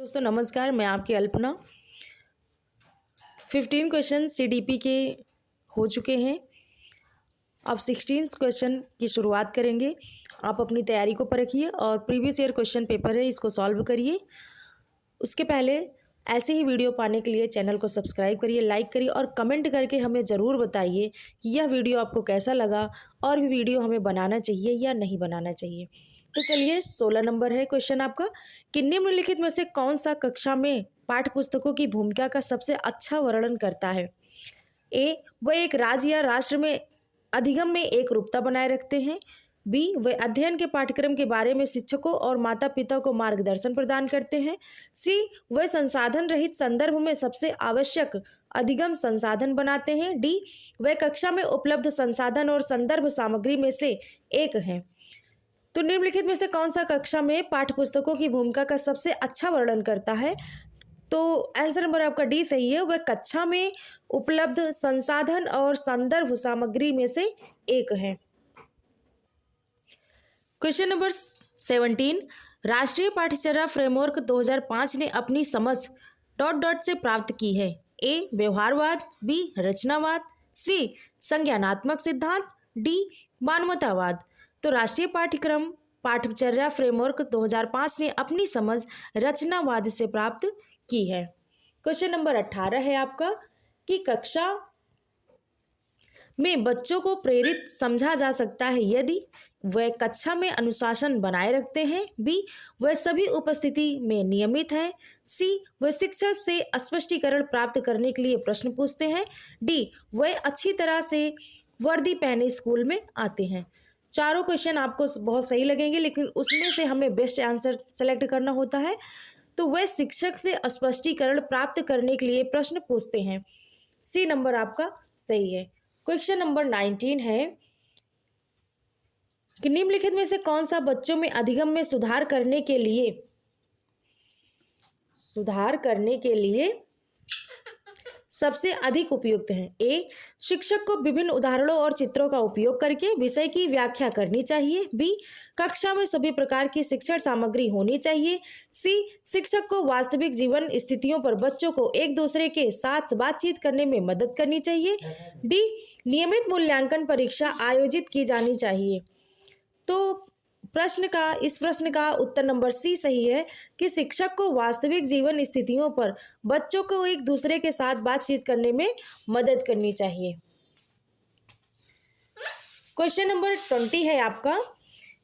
दोस्तों नमस्कार, मैं आपकी अल्पना। 15 क्वेश्चन सीडीपी के हो चुके हैं। अब 16 क्वेश्चन की शुरुआत करेंगे। आप अपनी तैयारी को परखिए और प्रीवियस ईयर क्वेश्चन पेपर है, इसको सॉल्व करिए। उसके पहले ऐसे ही वीडियो पाने के लिए चैनल को सब्सक्राइब करिए, लाइक करिए और कमेंट करके हमें ज़रूर बताइए कि यह वीडियो आपको कैसा लगा और भी वीडियो हमें बनाना चाहिए या नहीं बनाना चाहिए। तो चलिए 16 नंबर है क्वेश्चन आपका कि निम्नलिखित में से कौन सा कक्षा में पाठ्य पुस्तकों की भूमिका का सबसे अच्छा वर्णन करता है। ए, वह एक राज्य या राष्ट्र में अधिगम में एक रूपता बनाए रखते हैं। बी, वे अध्ययन के पाठ्यक्रम के बारे में शिक्षकों और माता पिता को मार्गदर्शन प्रदान करते हैं। सी, वे संसाधन रहित संदर्भ में सबसे आवश्यक अधिगम संसाधन बनाते हैं। डी, वे कक्षा में उपलब्ध संसाधन और संदर्भ सामग्री में से एक हैं। तो निम्नलिखित में से कौन सा कक्षा में पाठ्य पुस्तकों की भूमिका का सबसे अच्छा वर्णन करता है। तो आंसर नंबर आपका डी सही है, वह कक्षा में उपलब्ध संसाधन और संदर्भ सामग्री में से एक है। क्वेश्चन नंबर 17, राष्ट्रीय पाठ्यचर्या फ्रेमवर्क 2005 ने अपनी समझ ... से प्राप्त की है। ए, व्यवहारवाद। बी, रचनावाद। सी, संज्ञानात्मक सिद्धांत। डी, मानवतावाद। तो राष्ट्रीय पाठ्यचर्या फ्रेमवर्क 2005 ने अपनी समझ रचनावाद से प्राप्त की है। क्वेश्चन नंबर 18 है आपका कि कक्षा में बच्चों को प्रेरित समझा जा सकता है यदि वह कक्षा में अनुशासन बनाए रखते हैं। बी, वह सभी उपस्थिति में नियमित है। सी, वह शिक्षक से स्पष्टीकरण प्राप्त करने के लिए प्रश्न पूछते हैं। डी, वह अच्छी तरह से वर्दी पहने स्कूल में आते हैं। चारों क्वेश्चन आपको बहुत सही लगेंगे, लेकिन उसमें से हमें बेस्ट आंसर सेलेक्ट करना होता है। तो वह शिक्षक से स्पष्टीकरण प्राप्त करने के लिए प्रश्न पूछते हैं। सी नंबर आपका सही है। क्वेश्चन नंबर 19 है कि निम्नलिखित में से कौन सा बच्चों में अधिगम में सुधार करने के लिए सबसे अधिक उपयुक्त है। ए, शिक्षक को विभिन्न उदाहरणों और चित्रों का उपयोग करके विषय की व्याख्या करनी चाहिए। बी, कक्षा में सभी प्रकार की शिक्षण सामग्री होनी चाहिए। सी, शिक्षक को वास्तविक जीवन स्थितियों पर बच्चों को एक दूसरे के साथ बातचीत करने में मदद करनी चाहिए। डी, नियमित मूल्यांकन परीक्षा आयोजित की जानी चाहिए। तो इस प्रश्न का उत्तर नंबर सी सही है कि शिक्षक को वास्तविक जीवन स्थितियों पर बच्चों को एक दूसरे के साथ बातचीत करने में मदद करनी चाहिए। क्वेश्चन नंबर 20 है आपका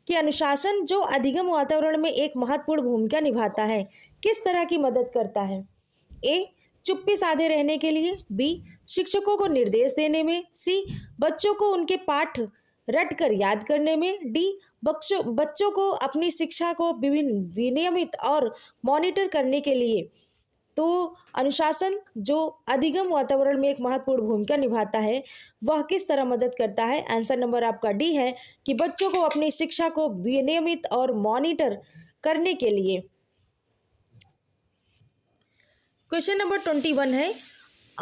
कि अनुशासन जो अधिगम वातावरण में एक महत्वपूर्ण भूमिका निभाता है किस तरह की मदद करता है। ए, चुप्पी साधे रहने के लिए। बी, शिक्षकों को निर्देश देने में। सी, बच्चों को उनके पाठ रट कर याद करने में। डी, बच्चों को अपनी शिक्षा को विनियमित और मॉनिटर करने के लिए। तो अनुशासन जो अधिगम वातावरण में एक महत्वपूर्ण भूमिका निभाता है वह किस तरह मदद करता है। आंसर नंबर आपका डी है कि बच्चों को अपनी शिक्षा को विनियमित और मॉनिटर करने के लिए। क्वेश्चन नंबर 21 है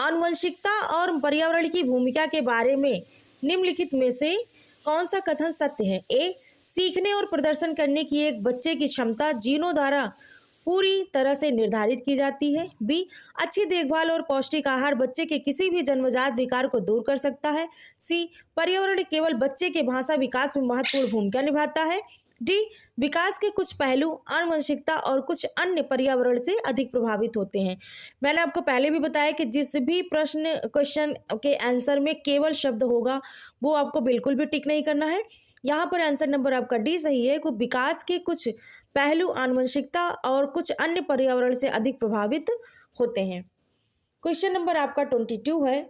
आनुवंशिकता और पर्यावरण की भूमिका के बारे में निम्नलिखित में से कौन सा कथन सत्य है। ए, सीखने और प्रदर्शन करने की एक बच्चे की क्षमता जीनों द्वारा पूरी तरह से निर्धारित की जाती है। बी, अच्छी देखभाल और पौष्टिक आहार बच्चे के किसी भी जन्मजात विकार को दूर कर सकता है। सी, पर्यावरण केवल बच्चे के भाषा विकास में महत्वपूर्ण भूमिका निभाता है। डी, विकास के कुछ पहलू आनुवंशिकता और कुछ अन्य पर्यावरण से अधिक प्रभावित होते हैं। मैंने आपको पहले भी बताया कि जिस भी क्वेश्चन के आंसर में केवल शब्द होगा वो आपको बिल्कुल भी टिक नहीं करना है। यहाँ पर आंसर नंबर आपका डी सही है कि विकास के कुछ पहलू आनुवंशिकता और कुछ अन्य पर्यावरण से अधिक प्रभावित होते हैं। क्वेश्चन नंबर आपका 22 है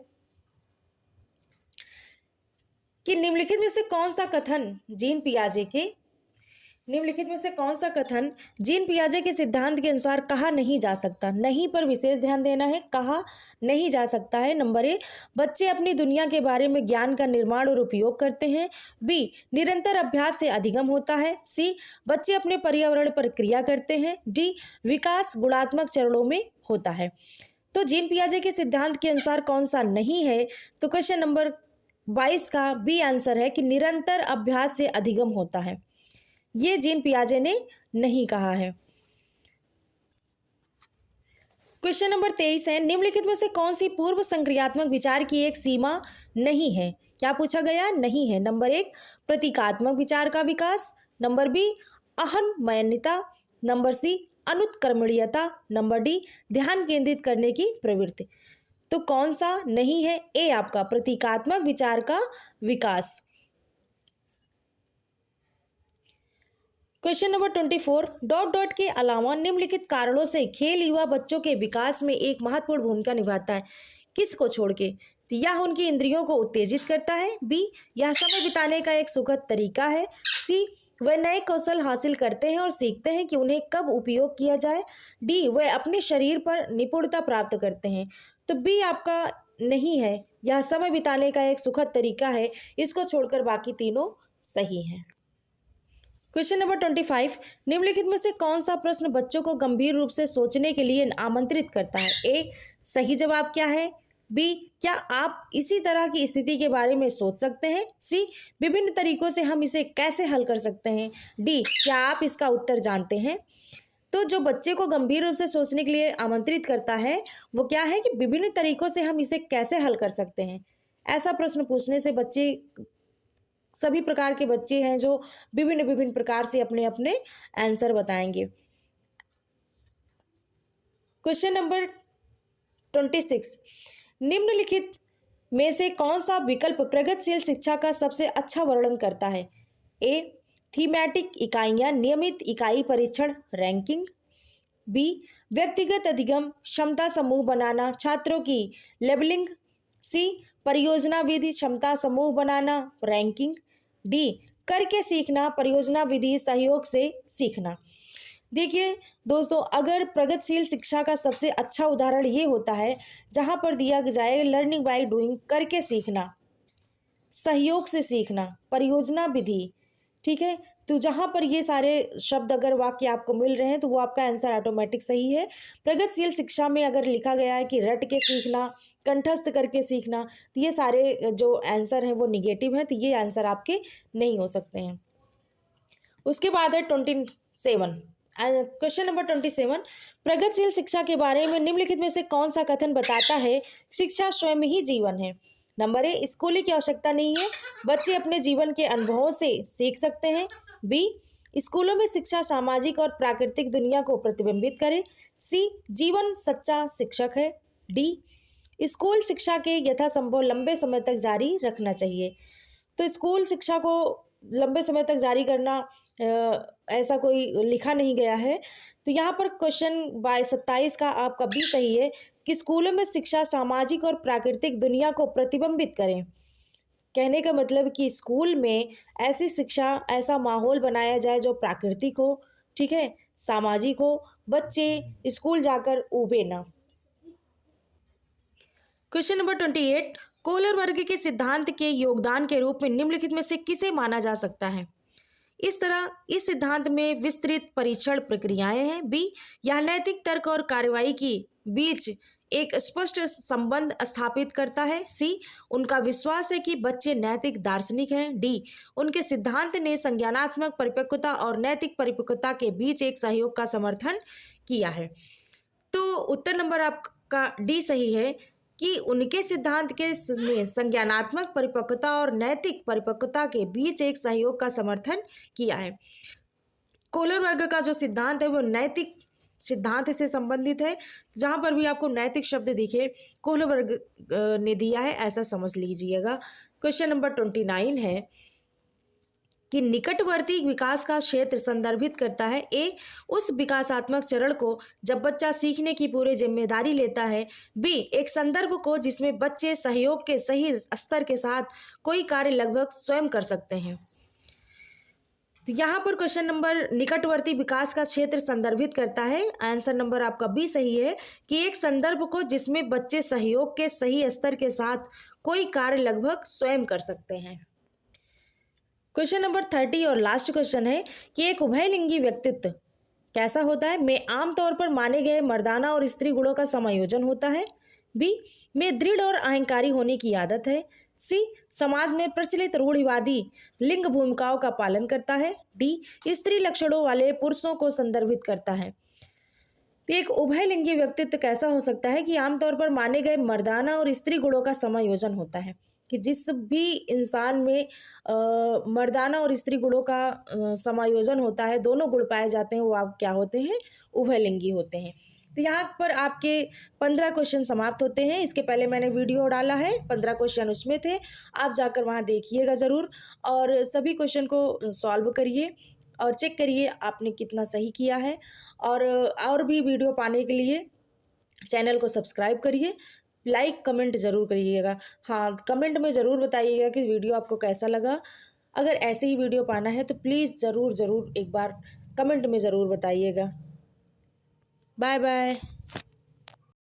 कि निम्नलिखित में से कौन सा कथन जीन पियाजे के सिद्धांत के अनुसार कहा नहीं जा सकता। नहीं पर विशेष ध्यान देना है। कहा नहीं जा सकता है। नंबर ए, बच्चे अपनी दुनिया के बारे में ज्ञान का निर्माण और उपयोग करते हैं। बी, निरंतर अभ्यास से अधिगम होता है। सी, बच्चे अपने पर्यावरण पर क्रिया करते हैं। डी, विकास गुणात्मक चरणों में होता है। तो जीन पियाजे के सिद्धांत के अनुसार कौन सा नहीं है। तो क्वेश्चन नंबर 22 का बी आंसर है कि निरंतर अभ्यास से अधिगम होता है। ये जीन पियाजे ने नहीं कहा है। क्वेश्चन नंबर 23 है, निम्नलिखित में से कौन सी पूर्व संक्रियात्मक विचार की एक सीमा नहीं है? क्या पूछा गया? नहीं है। नंबर 1 प्रतीकात्मक विचार का विकास, नंबर बी अहंमयनीयता, नंबर सी अनुत्क्रमणीयता, नंबर डी ध्यान केंद्रित करने की प्रवृत्ति। तो कौन सा नहीं है? ए आपका प्रतीकात्मक विचार का विकास। क्वेश्चन नंबर 24, डॉट डॉट के अलावा निम्नलिखित कारणों से खेल युवा बच्चों के विकास में एक महत्वपूर्ण भूमिका निभाता है, किसको छोड़ के? तो यह उनकी इंद्रियों को उत्तेजित करता है, बी यह समय बिताने का एक सुखद तरीका है, सी वह नए कौशल हासिल करते हैं और सीखते हैं कि उन्हें कब उपयोग किया जाए, डी वह अपने शरीर पर निपुणता प्राप्त करते हैं। तो बी आपका नहीं है, यह समय बिताने का एक सुखद तरीका है, इसको छोड़कर बाकी तीनों सही हैं। क्वेश्चन नंबर 25, निम्नलिखित में से कौन सा प्रश्न बच्चों को गंभीर रूप से सोचने के लिए आमंत्रित करता है? ए सही जवाब क्या है, बी क्या आप इसी तरह की स्थिति के बारे में सोच सकते हैं, सी विभिन्न तरीकों से हम इसे कैसे हल कर सकते हैं, डी क्या आप इसका उत्तर जानते हैं? तो जो बच्चे को गंभीर रूप से सोचने के लिए आमंत्रित करता है वो क्या है कि विभिन्न तरीकों से हम इसे कैसे हल कर सकते हैं। ऐसा प्रश्न पूछने से बच्चे, सभी प्रकार के बच्चे हैं जो विभिन्न विभिन्न प्रकार से अपने अपने आंसर बताएंगे। क्वेश्चन नंबर 26, निम्नलिखित में से कौन सा विकल्प प्रगतिशील शिक्षा का सबसे अच्छा वर्णन करता है? ए थीमेटिक इकाइयां, नियमित इकाई परीक्षण रैंकिंग, बी व्यक्तिगत अधिगम, क्षमता समूह बनाना, छात्रों की लेबलिंग, सी परियोजना विधि, क्षमता समूह बनाना रैंकिंग, डी करके सीखना, परियोजना विधि, सहयोग से सीखना। देखिए दोस्तों, अगर प्रगतिशील शिक्षा का सबसे अच्छा उदाहरण ये होता है जहाँ पर दिया जाए लर्निंग बाय डूइंग, करके सीखना, सहयोग से सीखना, परियोजना विधि, ठीक है। तो जहाँ पर ये सारे शब्द अगर वाक्य आपको मिल रहे हैं तो वो आपका आंसर ऑटोमेटिक सही है। प्रगतिशील शिक्षा में अगर लिखा गया है कि रट के सीखना, कंठस्थ करके सीखना, तो ये सारे जो आंसर हैं वो निगेटिव हैं, तो ये आंसर आपके नहीं हो सकते हैं। उसके बाद है 27, क्वेश्चन नंबर 27, प्रगतिशील शिक्षा के बारे में निम्नलिखित में से कौन सा कथन बताता है शिक्षा स्वयं ही जीवन है? नंबर ए स्कूली की आवश्यकता नहीं है, बच्चे अपने जीवन के अनुभवों से सीख सकते हैं, बी स्कूलों में शिक्षा सामाजिक और प्राकृतिक दुनिया को प्रतिबिंबित करे, सी जीवन सच्चा शिक्षक है, डी स्कूल शिक्षा के यथासंभव लंबे समय तक जारी रखना चाहिए। तो स्कूल शिक्षा को लंबे समय तक जारी करना ऐसा कोई लिखा नहीं गया है। तो यहाँ पर क्वेश्चन 27 का आपका बी सही है कि स्कूलों में शिक्षा सामाजिक और प्राकृतिक दुनिया को प्रतिबिंबित करें। कहने का मतलब कि स्कूल में ऐसी शिक्षा, ऐसा माहौल बनाया जाए जो प्राकृतिक हो, ठीक है, सामाजिक हो, बच्चे स्कूल जाकर ऊबे ना। क्वेश्चन नंबर 28, कोहलर वर्ग के सिद्धांत के योगदान के रूप में निम्नलिखित में से किसे माना जा सकता है? इस तरह इस सिद्धांत में विस्तृत परीक्षण प्रक्रियाएं हैं, बी यह नैतिक तर्क और कार्रवाई की बीच एक स्पष्ट संबंध स्थापित करता है, सी उनका विश्वास है कि बच्चे नैतिक दार्शनिक हैं, डी उनके सिद्धांत ने संज्ञानात्मक परिपक्वता और नैतिक परिपक्वता के बीच एक सहयोग का समर्थन किया है। तो उत्तर नंबर आपका डी सही है कि उनके सिद्धांत के संज्ञानात्मक परिपक्वता और नैतिक परिपक्वता के बीच एक सहयोग का समर्थन किया है। कोहलर वर्ग का जो सिद्धांत है वो नैतिक सिद्धांत से संबंधित है। जहाँ पर भी आपको नैतिक शब्द दिखे कोहलर वर्ग ने दिया है, ऐसा समझ लीजिएगा। क्वेश्चन नंबर 29 है कि निकटवर्ती विकास का क्षेत्र संदर्भित करता है, ए उस विकासात्मक चरण को जब बच्चा सीखने की पूरी जिम्मेदारी लेता है, बी एक संदर्भ को जिसमें बच्चे सहयोग के सही स्तर के साथ कोई कार्य लगभग स्वयं कर सकते हैं। तो यहाँ पर क्वेश्चन नंबर निकटवर्ती विकास का क्षेत्र संदर्भित करता है, आंसर नंबर आपका बी सही है कि एक संदर्भ को जिसमें बच्चे सहयोग के सही स्तर के साथ कोई कार्य लगभग स्वयं कर सकते हैं। क्वेश्चन नंबर 30 और लास्ट क्वेश्चन है कि एक उभयलिंगी व्यक्तित्व कैसा होता है? में आमतौर पर माने गए मर्दाना और स्त्री गुणों का समायोजन होता है, बी में दृढ़ और अहंकारी होने की आदत है, सी समाज में प्रचलित रूढ़िवादी लिंग भूमिकाओं का पालन करता है, डी स्त्री लक्षणों वाले पुरुषों को संदर्भित करता है। तो एक उभयलिंगी व्यक्तित्व कैसा हो सकता है कि आमतौर पर माने गए मर्दाना और स्त्री गुणों का समायोजन होता है, कि जिस भी इंसान में मर्दाना और स्त्री गुणों का समायोजन होता है, दोनों गुण पाए जाते हैं, वो आप क्या होते हैं, उभयलिंगी होते हैं। तो यहाँ पर आपके 15 क्वेश्चन समाप्त होते हैं। इसके पहले मैंने वीडियो डाला है, 15 क्वेश्चन उसमें थे, आप जाकर वहाँ देखिएगा ज़रूर और सभी क्वेश्चन को सॉल्व करिए और चेक करिए आपने कितना सही किया है। और भी वीडियो पाने के लिए चैनल को सब्सक्राइब करिए, लाइक कमेंट ज़रूर करिएगा। हाँ, कमेंट में ज़रूर बताइएगा कि वीडियो आपको कैसा लगा। अगर ऐसे ही वीडियो पाना है तो प्लीज़ ज़रूर एक बार कमेंट में ज़रूर बताइएगा। Bye bye.